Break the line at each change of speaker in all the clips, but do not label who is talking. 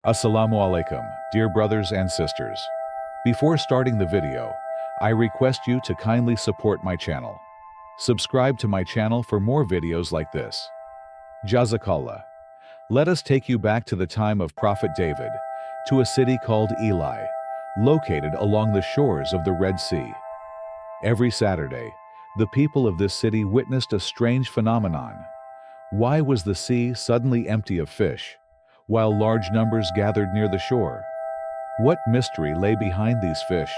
Assalamu alaikum, dear brothers and sisters. Before starting the video, I request you to kindly support my channel. Subscribe to my channel for more videos like this. Jazakallah. Let us take you back to the time of Prophet David, to a city called Eyle, located along the shores of the Red Sea. Every Saturday, the people of this city witnessed a strange phenomenon. Why was the sea suddenly empty of fish, while large numbers gathered near the shore? What mystery lay behind these fish,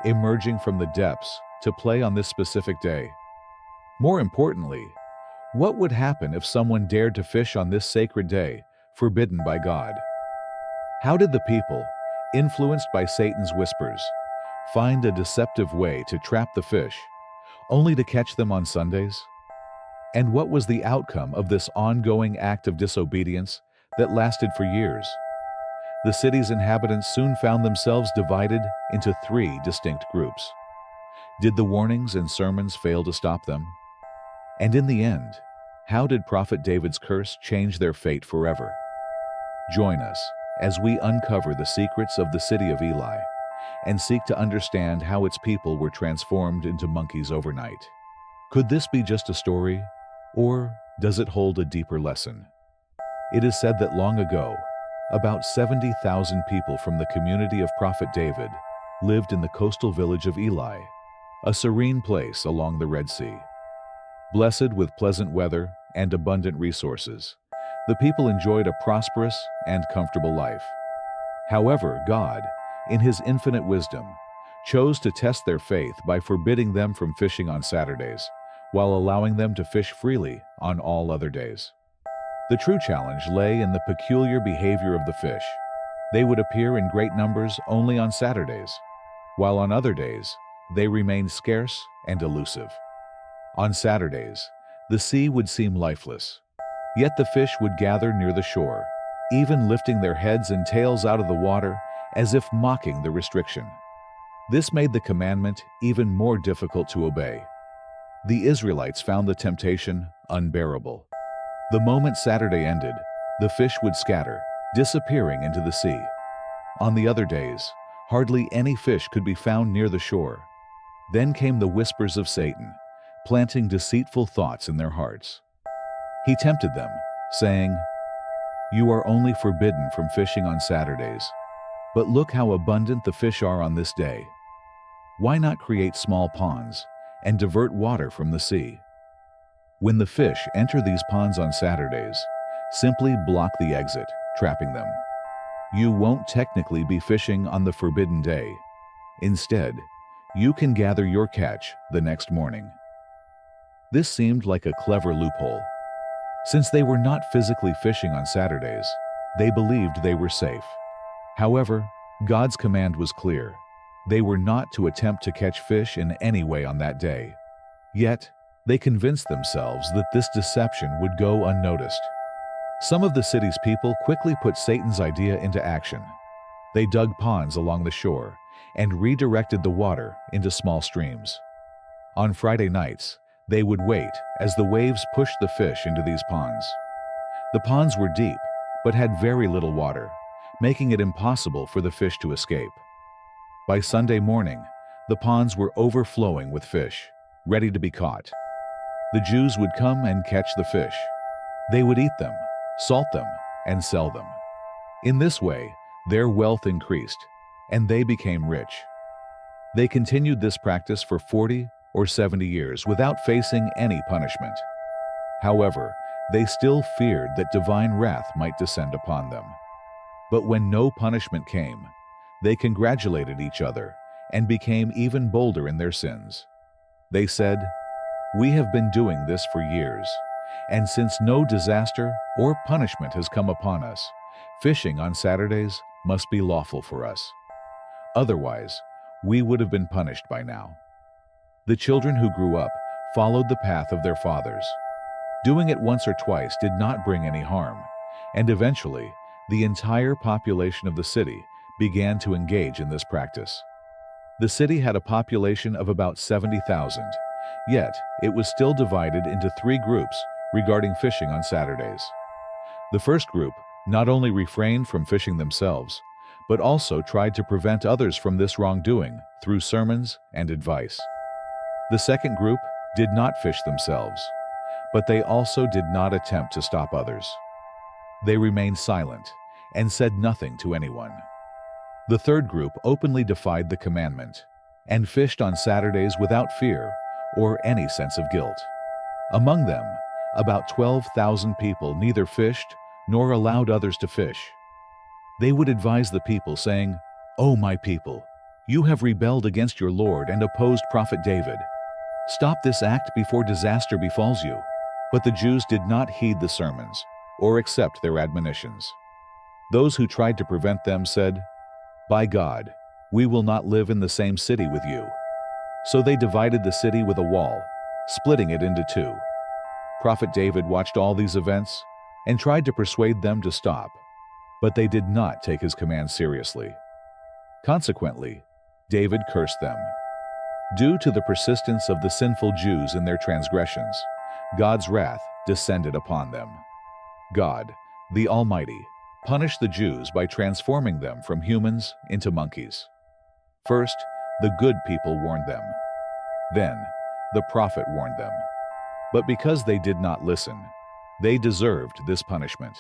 emerging from the depths to play on this specific day? More importantly, what would happen if someone dared to fish on this sacred day, forbidden by God? How did the people, influenced by Satan's whispers, find a deceptive way to trap the fish, only to catch them on Sundays? And what was the outcome of this ongoing act of disobedience that lasted for years? The city's inhabitants soon found themselves divided into three distinct groups. Did the warnings and sermons fail to stop them? And in the end, how did Prophet David's curse change their fate forever? Join us as we uncover the secrets of the city of Eyle and seek to understand how its people were transformed into monkeys overnight. Could this be just a story, or does it hold a deeper lesson? It is said that long ago, about 70,000 people from the community of Prophet David lived in the coastal village of Eyle, a serene place along the Red Sea. Blessed with pleasant weather and abundant resources, the people enjoyed a prosperous and comfortable life. However, God, in His infinite wisdom, chose to test their faith by forbidding them from fishing on Saturdays, while allowing them to fish freely on all other days. The true challenge lay in the peculiar behavior of the fish. They would appear in great numbers only on Saturdays, while on other days, they remained scarce and elusive. On Saturdays, the sea would seem lifeless, yet the fish would gather near the shore, even lifting their heads and tails out of the water as if mocking the restriction. This made the commandment even more difficult to obey. The Israelites found the temptation unbearable. The moment Saturday ended, the fish would scatter, disappearing into the sea. On the other days, hardly any fish could be found near the shore. Then came the whispers of Satan, planting deceitful thoughts in their hearts. He tempted them, saying, "You are only forbidden from fishing on Saturdays, but look how abundant the fish are on this day. Why not create small ponds and divert water from the sea? When the fish enter these ponds on Saturdays, simply block the exit, trapping them. You won't technically be fishing on the forbidden day. Instead, you can gather your catch the next morning." This seemed like a clever loophole. Since they were not physically fishing on Saturdays, they believed they were safe. However, God's command was clear. They were not to attempt to catch fish in any way on that day. Yet, they convinced themselves that this deception would go unnoticed. Some of the city's people quickly put Satan's idea into action. They dug ponds along the shore and redirected the water into small streams. On Friday nights, they would wait as the waves pushed the fish into these ponds. The ponds were deep, but had very little water, making it impossible for the fish to escape. By Sunday morning, the ponds were overflowing with fish, ready to be caught. The Jews would come and catch the fish. They would eat them, salt them, and sell them. In this way, their wealth increased, and they became rich. They continued this practice for 40 or 70 years without facing any punishment. However, they still feared that divine wrath might descend upon them. But when no punishment came, they congratulated each other and became even bolder in their sins. They said, "We have been doing this for years, and since no disaster or punishment has come upon us, fishing on Saturdays must be lawful for us. Otherwise, we would have been punished by now." The children who grew up followed the path of their fathers. Doing it once or twice did not bring any harm, and eventually, the entire population of the city began to engage in this practice. The city had a population of about 70,000, yet it was still divided into three groups regarding fishing on Saturdays. The first group not only refrained from fishing themselves, but also tried to prevent others from this wrongdoing through sermons and advice. The second group did not fish themselves, but they also did not attempt to stop others. They remained silent and said nothing to anyone. The third group openly defied the commandment and fished on Saturdays without fear or any sense of guilt. Among them, about 12,000 people neither fished nor allowed others to fish. They would advise the people, saying, "O my people, you have rebelled against your Lord and opposed Prophet David. Stop this act before disaster befalls you." But the Jews did not heed the sermons or accept their admonitions. Those who tried to prevent them said, "By God, we will not live in the same city with you." So they divided the city with a wall, splitting it into two. Prophet David watched all these events and tried to persuade them to stop, but they did not take his command seriously. Consequently, David cursed them. Due to the persistence of the sinful Jews in their transgressions, God's wrath descended upon them. God, the Almighty, punished the Jews by transforming them from humans into monkeys. First, the good people warned them. Then, the prophet warned them. But because they did not listen, they deserved this punishment.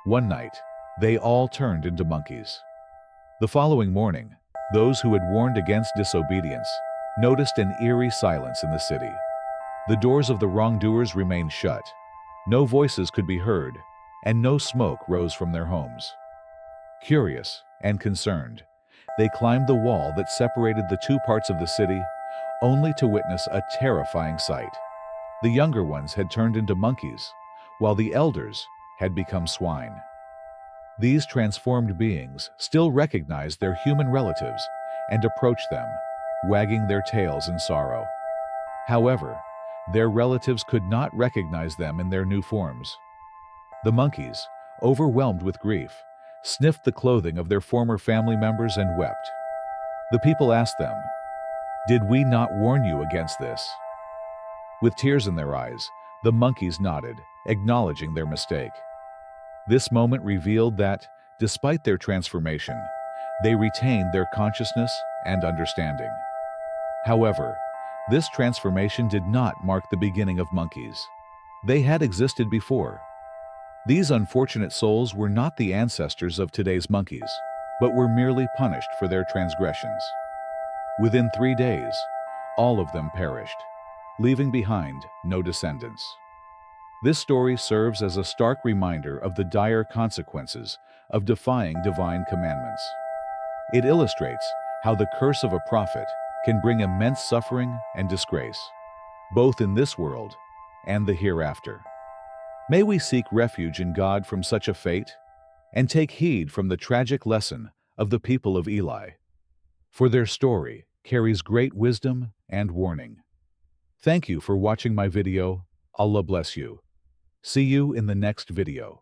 One night, they all turned into monkeys. The following morning, those who had warned against disobedience noticed an eerie silence in the city. The doors of the wrongdoers remained shut, no voices could be heard, and no smoke rose from their homes. Curious and concerned, they climbed the wall that separated the two parts of the city, only to witness a terrifying sight. The younger ones had turned into monkeys, while the elders had become swine. These transformed beings still recognized their human relatives and approached them, wagging their tails in sorrow. However, their relatives could not recognize them in their new forms. The monkeys, overwhelmed with grief, sniffed the clothing of their former family members and wept. The people asked them, "Did we not warn you against this?" With tears in their eyes, the monkeys nodded, acknowledging their mistake. This moment revealed that, despite their transformation, they retained their consciousness and understanding. However, this transformation did not mark the beginning of monkeys. They had existed before. These unfortunate souls were not the ancestors of today's monkeys, but were merely punished for their transgressions. Within 3 days, all of them perished, leaving behind no descendants. This story serves as a stark reminder of the dire consequences of defying divine commandments. It illustrates how the curse of a prophet can bring immense suffering and disgrace, both in this world and the hereafter. May we seek refuge in God from such a fate, and take heed from the tragic lesson of the people of Eyle, for their story carries great wisdom and warning. Thank you for watching my video. Allah bless you. See you in the next video.